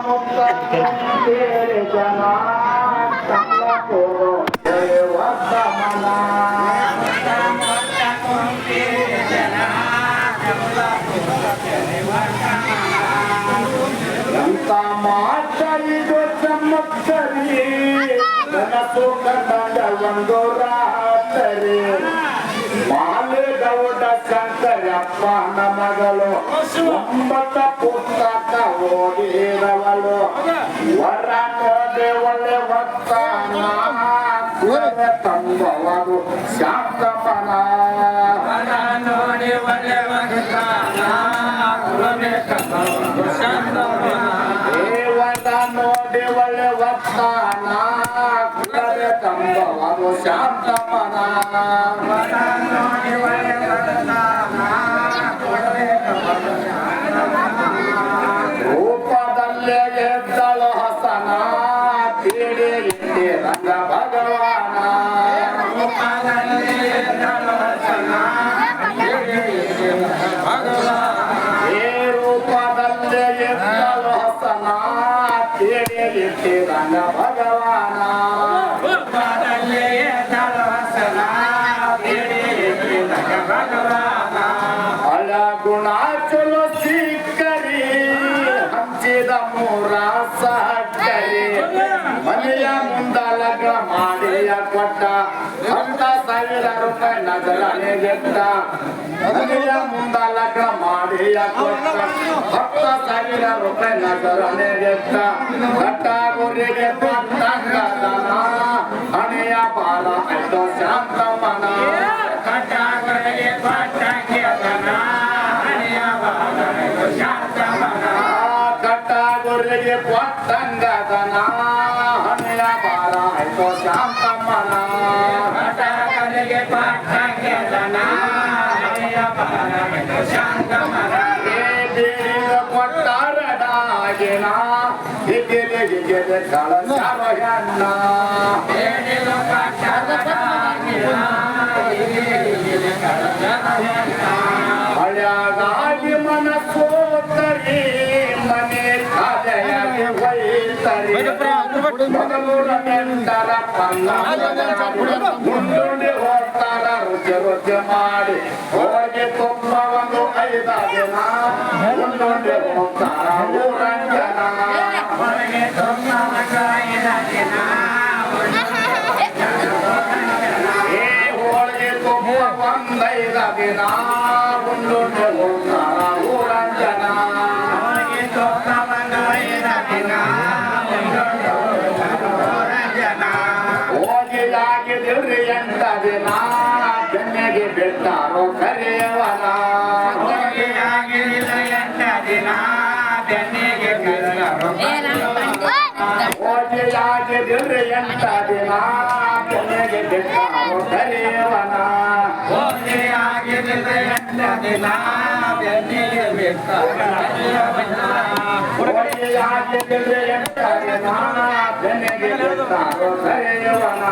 ಮುಕ್ತ ಕೇಳಿ ಜನ ಸಂಗೋ ವತ್ತ ಮನ ಎಂತ ಮಾತರಿದು ಚಮತ್ಕರಿ ನನಸು ಕಂಡ ಒಂದು ರಾತ್ರಿ ಮಾಲೇಗೌಡ ಶಂಕರಪ್ಪನ ಮಗಳು 9 ಪುಸ್ತಕ ಓದಿದವಳು ವರ ನೋಡೆ ಒಳ್ಳೆ ವತ್ತಾನ ತಂಬವರು ಶಾಂತಮನ ನೋಡಿ ಒಳ್ಳೆ ದೇವರ ನೋಡಿ ಒಳ್ಳೆ ವತ್ತಾನ ತಂಬವರು ಶಾಂತಮನ ರೂಪದಲ್ಲೇ ಎದ್ದಳು ಹಸನ ಪೀಡಿ ರಂಗ ಭಗವಾನ ಏ ರೂಪದಲ್ಲೇ ಎದ್ದಳು ಹಸನ ಪೀಡಿ ರಂಗ ಭಗವಾನ ಅಳ ಗುಣ ಚಲೋ ಸಿಕ್ಕರಿ ಹಂಚಿದ ಮೂರ ಸಹಕರಿ ಮನೆಯ ಮುಂದ ಲಗ್ನ ಮಾಡಿಯ ಕೊಟ್ಟ 10,000 ರೂಪಾಯಿ ನಗರನೆ ಗೆದ್ದ ಮನೆಯ ಮುಂದ ಲಗ್ನ ಮಾಡಿಯ ಕೊಟ್ಟ 10,000 ರೂಪಾಯಿ ನಗರನೆ ಗೆದ್ದ ಕಟ್ಟ ಗುರಿಗೆ ಕೊಟ್ಟಂಗದನ ಹಣೆಯ ಬಾಲ ಆಯ್ತು ಶಾಂತಮನ ಕಟ್ಟಗುರಿಗೆ ಕೊಟ್ಟಂಗದನ ಹಣೆಯ ಬಾಲ ಆಯ್ತು ಶಾಂತಮನ ಕೊಟ್ಟಾರಡಾಗಿನ ಹಿಗಿಲೆ ಕಳಸರಗಣ್ಣ ಹಳ್ಯಾಗಾಗಿ ಮನಸ್ಸೋತರಿ ಮನೆ ಖಾತೆಯಾಗಿ ಒಯ್ತರಿ ಮೊದಲೂರ ನೆಂಟರ ಪಲ್ಲ ಮುಂದುಂಡಿ ಹೋಗ್ತಾರ ರುಚಿ ರುಚಿ ಮಾಡಿ ಹೋಗಿ ತುಂಬ ಒಂದು 5 ದಿನ ಮುಂದುಂಡಿ ಹೋಗ್ತಾರ ಊರಂಜನ ಹೋಳಿಗೆ ತುಂಬ 1 ದಿನ ಮುಂದುಂಡಿ ಹೋಗ್ತಾರ ಊರಂಜನ ಹೋಗಿಲಾಗಿದ್ರಿ 8 ದಿನ ಬೆನ್ನೆಗೆ ಬಿಟ್ಟಾರೋ ಕರೆಯವನ ಹೋಗಿಲಾಗಿದ್ರಿ 8 ದಿನ ಬೆನ್ನೆಗೆ ಬಿಟ್ಟಾರೋ ಹೋಗಿಲಾಗಿದ್ರಿ 8 ದಿನ ಬೆನ್ನೆಗೆ ಬಿಟ್ಟಾರೋ ಕರೆಯವನ ಹೋಗಿಲಾಗಿದ್ರಿ 8 ದಿನ ಬೆನ್ನೆಗೆ ಬಿಟ್ಟಾರೋ ಹೋಗಿಲಾಗಿದ್ರಿ 8 ದಿನ ಬೆನ್ನೆಗೆ ಬಿಟ್ಟಾರೋ ಕರೆಯವನ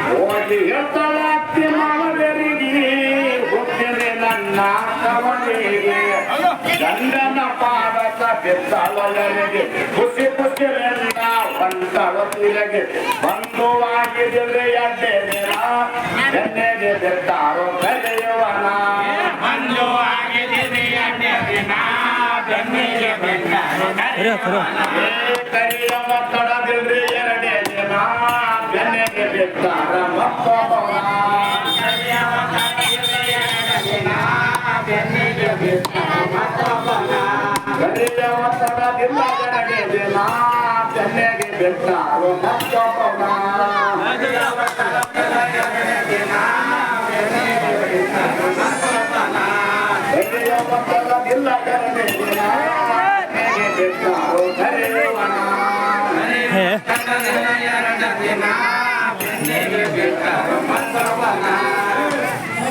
ಹೋಗಿ ಹೇಳ್ತಾಳತ್ತಿ ಮಾವರಿಗೆ ಹುಟ್ಟಿದ್ರೆ ನನ್ನ ಕವನಿಗೆ ಗಂಡನ ಪಾದಕ ಬಿದ್ದಾಳರಿಗೆ ಖುಷಿ ಖುಷಿಯಿಂದ ಬಂದಳತಿಗೆ ಬಂಧುವಾಗಿದ್ರೆ 2 ದಿನ ಬೆನ್ನೆಗೆ ಬಿಟ್ಟಾರೋ ಕರೆಯುವನ ಬಂಧುವಾಗಿದ್ರೆ 2 ದಿನ ಬೆನ್ನೆಗೆ ಬಿಟ್ಟಾರೋ ಕರಿಯ ಮಕ್ಕಳದಿಲ್ರಿ 2 ದಿನ ಬೆನ್ನೆಗೆ ಬಿಟ್ಟಾರ ಮಕ್ಕಳ ಬೆನ್ನೆಗೆ ಬಿಟ್ಟಾರ ಕರಿಯ ಮಕ್ಕಳದಿಲ್ಲ 2 ದಿನ ಬೆನ್ನೆಗೆ ಬಿಟ್ಟಾರೋ ಮಕ್ಕಳ ಕರಿಯ ಮಕ್ಕಳದಿಲ್ಲ 2 ದಿನ ಬಿಟ್ಟಾರೋ ಕರೆಯುವನ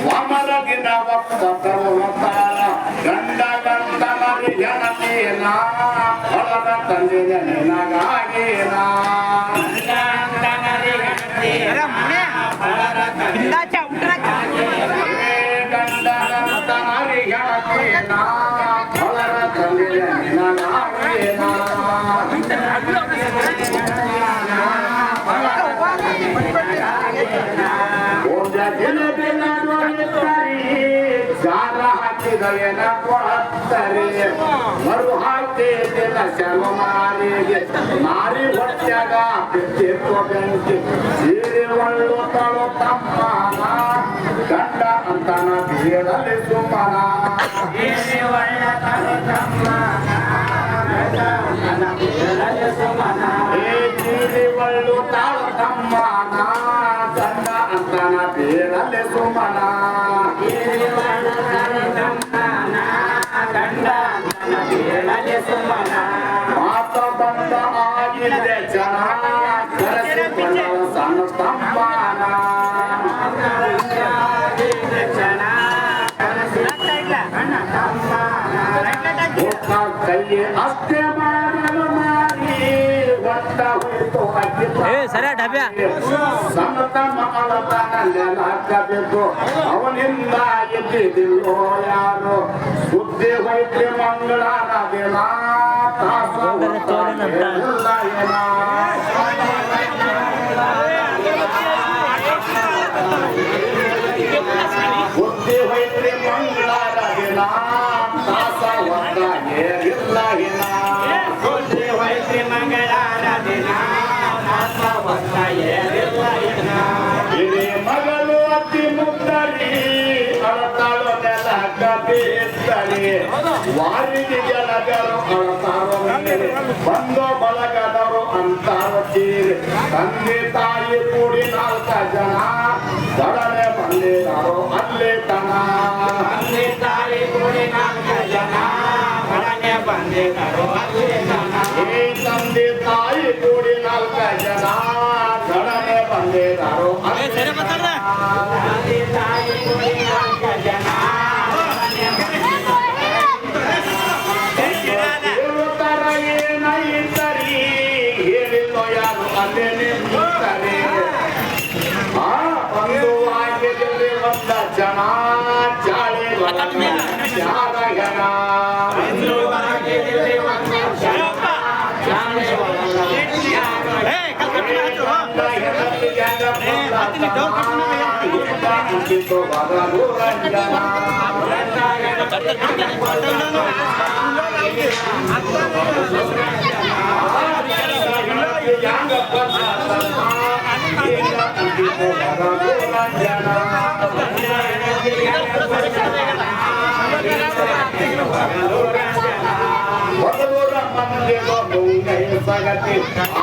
ವಾಮರಗಿನ ವಕ್ತಾನ ಗಂಡ ಗಂಡನರಿ ಹೆಣತೀನ ಹೊಲದ ತಂದಿನ ನಿನಗಾಗಿನ ಗಂಡನ ಜಿಲೇಬಿ ನಡುವಳಿತ್ತರಿ ಜಾರ ಹಾಕಿದ ಏನ ಕೊಳತ್ತರಿ ಮರು ಹಾಕಿದಿಲ್ಲ ಶರ್ಮ ಮಾರಿಗೆ ಮಾರಿ ಹೊಟ್ಯಾಗ ಬಿಟ್ಟಿತ್ತು ಬೆಂಕಿ ಸೀರೆ ಒಳ್ಳು ತಳು ತಮ್ಮನ ಗಂಡ ಅಂತನ ಬೀಳಲಿ ಸುಮ್ಮನ ಸೀರೆ ಒಳ್ಳ ತಳು ತಮ್ಮನ ಗಂಡ ಅಂತನ ಬೀಳಲಿ ಸುಮ್ಮನ ಸೀರೆ ಒಳ್ಳು ತಳು ತಮ್ಮನ ಗಂಡ ಅಂತನ ಬೀಳಲಿ ಸುಮ್ಮನ ಸೀರೆ ಒಳ್ಳ ತಳು ತಮ್ಮನ ಗಂಡ ಅಂತನ ಬೀಳಲಿ ಸುಮ್ಮನ ಮಾತ ಬಂದ ಆಗಿದ್ದೆ ಜನ ಸಣ್ಣ ಸ್ತಂಭನ ಕೈ ಅಷ್ಟೇ ಮಾಡಲು ಮಾಡಿ ಒಟ್ಟ ಹೋಯ್ತು ಸಣ್ಣತ ಮಕ್ಕಳತನಲ್ಲೆಲ್ಲ ಹಾಕಬೇಕು ಅವನಿಂದ ಎದ್ದಿದಿಲ್ಲೋ ಯಾರು ಸುದ್ದಿ ಹೋಯ್ತು ಮಂಗಳಾರ ದಿನ ತಾಸ ಇಲ್ಲ ಏನ ಬುದ್ಧಿ ಹೋಯ್ತ್ರಿ ಮಂಗಳಾರ ದಿನ ತಾಸ ಒಟ್ಟ ಏರಿಲ್ಲ ಏನ ಬುದ್ಧಿ ಹೋಯ್ತ್ರಿ ಮಂಗಳಾರ ದಿನ ತಾಸ ಒಟ್ಟ ಏರಿಲ್ಲ ಏನ ಇಡೀ ಮಗಳು ಅತಿ ಮುದ್ದರಿ ಅಳತಾಳು ನೆಲ ಕಬಿತ್ತರಿ ವಾರಿಗೆ ಗೆಳಗರು ಅಳತಾರೋ ಬಂದು ಬಳಗದವರು ಅಂತಾರ ತೀರಿ ತಂದೆ ತಾಯಿ ಕೂಡಿ 4 ಜನ ದಡನೆ ಬಂದಿದ್ದಾರೋ ಅಲ್ಲಿ ತನ ತಂದೆ ತಾಯಿ ಕೂಡಿ 4 ಜನ ದಡನೆ ಬಂದಿದ್ದಾರೋ ಅಲ್ಲಿ ತನ ಈ ತಂದೆ ತಾಯಿ ಕೂಡಿ 4 ಜನ ದಡನೆ ಬಂದಿದ್ದಾರೋ ಅಲ್ಲಿ ತನ ತಂದೆ ತಾಯಿ ಕೂಡಿ 4 ಜನ ಹೇಳುತ್ತಾರ ಏನೈತರಿ ಹೇಳಿಲ್ಲೋ ಯಾರು ಅಲ್ಲೇ ನಿಂತಾರೆ ಒಂದು ವಾಕ್ಯದಲ್ಲಿ ಒಂದ ಜನ ಚಾಳಿ ಯಾರಗನ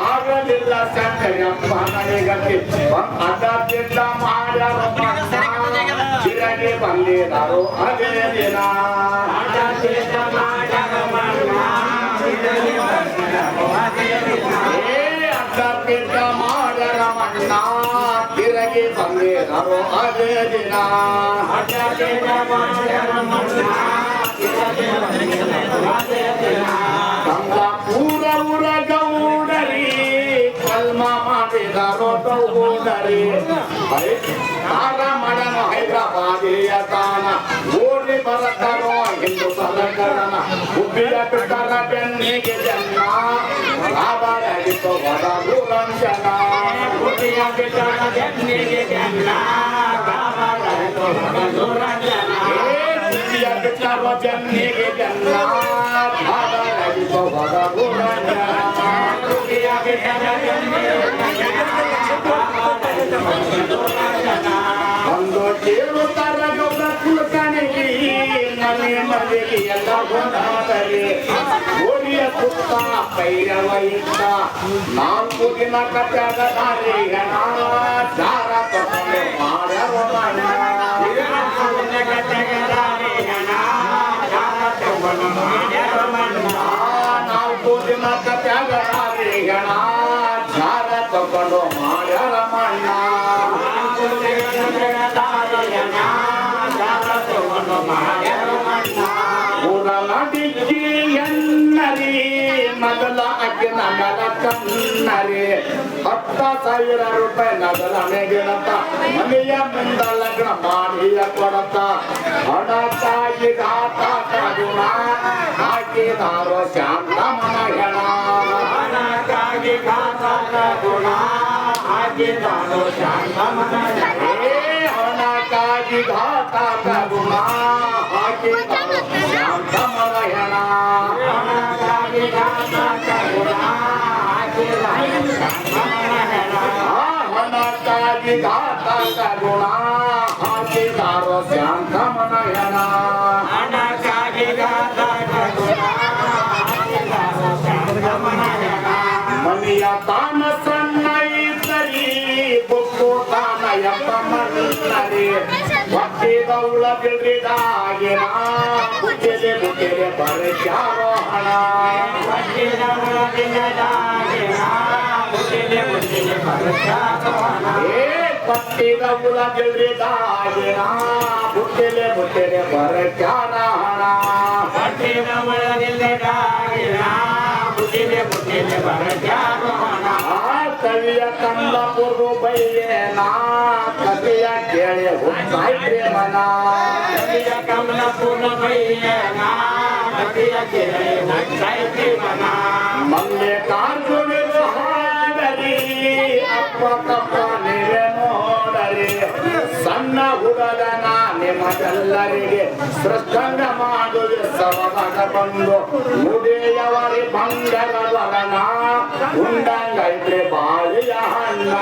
ಆಗಲಿಲ್ಲ ಸಂಕರಪ್ಪ ನನಗತಿ ಅಡ್ಡದಿಂದ ಮಾಡ್ಯಾರ ಚಿರಗೆ ಬಂದಿದರು ಅದೇ ದಿನ ಅಡ್ಡದಿಂದ ಮಾಡ್ಯಾರ ಮಣ್ಣ ತಿರಗಿ ಬಂದಿದರು ಅದೇ ದಿನ ಪೂರ ಊರ ಗೌಡರಿ ಕಲ್ಮ ಮಾಡಿದರೋ ಗೌಡರಿ ತಾರ ಮಡನ ಹೈದರಾಬಾದಿಯ ತಾನ ಓಡಿ ಬರತರೋ ಹಿಂದೂ ಸಲಕರಣ ಉಬ್ಬಿಯ ಬಿಟ್ಟರ ಬೆನ್ನಿಗೆ ಜನ್ನ ಲಾಭರಾಗಿತ್ತು ಹೊರದು ರಂಜನ ಉಬ್ಬಿಯ ಬಿಟ್ಟರ ಬೆನ್ನಿಗೆ ಜನ್ನ ಲಾಭರಾಗಿತ್ತು ಹೊರದು ರಂಜನ ಉಬ್ಬಿಯ ಬಿಟ್ಟರ ಬೆನ್ನಿಗೆ ಜನ್ನ ಲಾಭರಾಗಿತ್ತು ಹೊರದು ರಂಜನ ಉಬ್ಬಿಯ ಬಿಟ್ಟರ ಬೆನ್ನಿಗೆ ಒಂದು ಕೇಳುತ್ತಾರ ಗೌಡ ಕುಲಕನಿಗೆ ಮನೆ ಮನೆಗೆ ಎಲ್ಲ ಗೊಂದಾದರೆ ಓಡಿಯ ಸುತ್ತ ಪೈರವ ಇತ್ತ 4 ದಿನ ಕಟ್ಟಾಗ ದಾರಿ ಹೆಣ ದಾರ ತಗೊಂಡು ಮಾಡವ ಮಣ್ಣ 4 ದಿನ ಕಟ್ಟಾಗ ದಾರಿ ಹೆಣ ದಾರ ತಗೊಂಡು ಮಾಡ್ಯಾರ ಮಣ್ಣ ಡಿಕ್ಕಿ ಎನ್ನರಿ ಮೊದಲ ಅಕ್ಕಿ ನಗಲ ಕನ್ನರಿ 10,000 ರೂಪಾಯಿ ನಗಲ ಗಿಡತ ಮನೆಯ ಮುಂದ ಲಗ್ನ ಮಾಡಿಯ ಕೊಡತ ಹಣ ತಾಯಿ ಗಾತ ಗುಣ ಹಾಕಿದಾರೋ ಶಾಂತ ಮನ ಹೆಣ ಹಣ ತಾಯಿ ಗಾತ ಗುಣ ಹಾಕಿದಾರೋ ಶಾಂತ ಮನ ಹಣ ಹಣಕ್ಕಾಗಿ ಘಾತ ಕರುಣ ಹಾಕಿದ ಶಾಂತಮನಯಣ ಹಣಕ್ಕಾಗಿ ಘಾತ ಕರುಣ ಹಾಕಿದ ಹಣಕ್ಕಾಗಿ ಘಾತ ಕರುಣ ಹಾಕಿದಾರೋ ಶಾಂತಮನಯಣ ಹಣಕ್ಕಾಗಿ ಘಾತ ಕರುಣ ಮನೆಯ ತಾನ ಸಣ್ಣ ಇದ್ದರಿ ಬೊಕ್ಕು ತಾನ ಎಪ್ಪ ಮನ್ನರಿ ಹೊಟ್ಟಿದವಳ ಬಿಲ್ರಿದಾಗಿನ ಬುಟ್ಟಿಲೆ ಬುಟ್ಟಿಲೆ ಬರಚಾರೋ ಹಣ ಹೊಟ್ಟಿದವಳ ಬಿಲ್ರಿದಾಗಿನ ಬುಟ್ಟಿಲೆ ಬುಟ್ಟಿಲೆ ಬರಚಾರೋ ಹಣ ಹೊಟ್ಟಿದವಳ ಬಿಲ್ರಿದಾಗಿನ ಬುಟ್ಟಿಲೆ ಬುಟ್ಟಿಲೆ ಬರಚಾರ ಹಣ ಹೊಟ್ಟಿದವಳ ಬಿಲ್ರಿದಾಗಿನ ಕವಿಯ ಕಂದ ಪುರು ಬೈಯೇನ ಕವಿಯ ಕೇಳಿ ಹುಟ್ಟಾಯ್ತ್ರಿ ಮನ ಕವಿಯ ಕಮಲ ಪುರು ಬೈಯೇನ ಕವಿಯ ಕೇಳಿ ಹುಟ್ಟಾಯ್ತ್ರಿ ಮನ ಮಲ್ಲಿಕಾರ್ಜುನರು ಹಾಡರಿ ಅಪ್ಪ ತಪ್ಪ ನೀವೇ ನೋಡರಿ ಸಣ್ಣ ಹುಡುಗನ ನಿಮಗೆಲ್ಲರಿಗೆ ಸೃಷ್ಟಂಗ ಮಾಡುವ ಸವಗದ ಬಂದು ಮುಡಿಯವರಿ ಬಂಗರವರನ ಉಂಡಂಗೈತ್ರಿ ಬಾಳಿಯ ಹಣ್ಣ